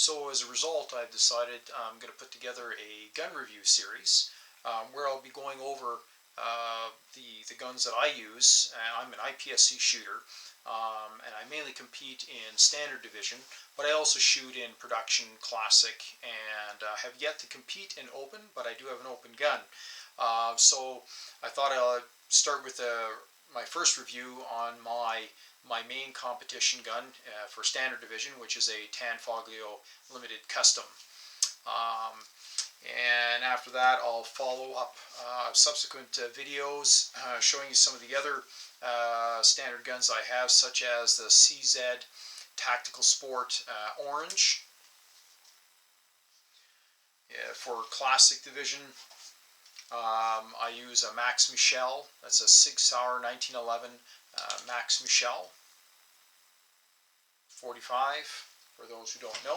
So as a result, I've decided I'm going to put together a gun review series where I'll be going over the guns that I use. I'm an IPSC shooter, and I mainly compete in standard division, but I also shoot in production, classic, and have yet to compete in open, but I do have an open gun. So I thought I'll start with my first review on my main competition gun for standard division, which is a Tanfoglio limited custom. And after that, I'll follow up subsequent videos showing you some of the other standard guns I have, such as the CZ Tactical Sport Orange. For classic division, I use a Max Michel. That's a Sig Sauer 1911 Max Michel 45, for those who don't know.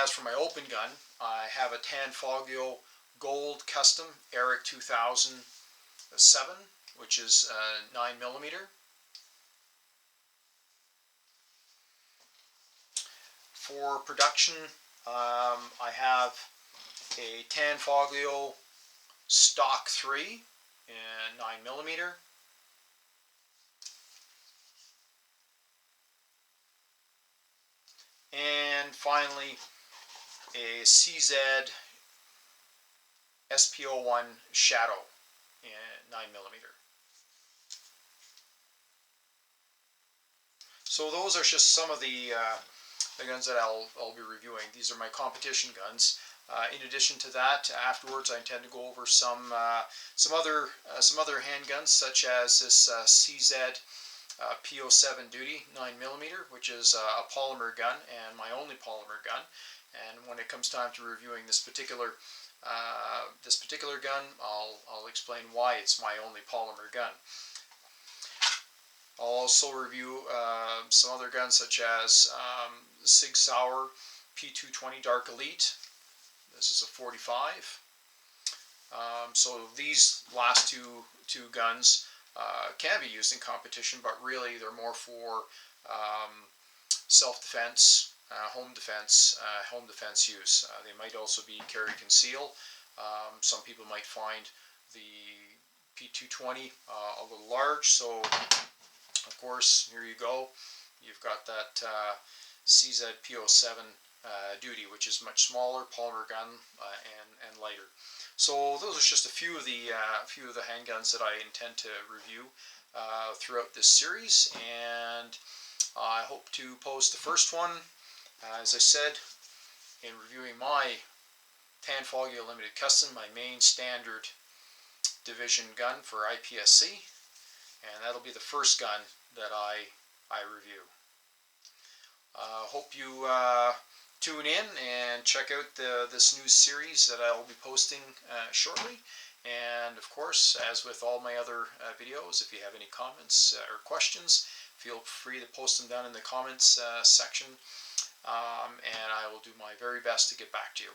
As for my open gun, I have a Tanfoglio Gold Custom Eric 2007, which is 9mm. For production, I have a Tanfoglio Stock 3 in 9mm. And finally, a CZ SP01 Shadow in 9mm. So those are just some of the guns that I'll be reviewing. These are my competition guns. In addition to that, afterwards I intend to go over some other handguns, such as this CZ P07 Duty 9mm, which is a polymer gun and my only polymer gun. And when it comes time to reviewing this particular gun, I'll explain why it's my only polymer gun. I'll also review some other guns, such as Sig Sauer P220 Dark Elite. This is a 45. So these last two guns can be used in competition, but really they're more for self-defense, home defense use. They might also be carry conceal. Some people might find the P220 a little large, so of course here you go. You've got that CZ P07 Duty, which is much smaller, polymer gun, and lighter. So those are just a few of the handguns that I intend to review throughout this series, and I hope to post the first one, as I said, in reviewing my Tanfoglio Limited Custom, my main standard division gun for IPSC, and that'll be the first gun that I review. Hope you tune in and check out this new series that I will be posting shortly. And of course, as with all my other videos, if you have any comments or questions, feel free to post them down in the comments section, and I will do my very best to get back to you.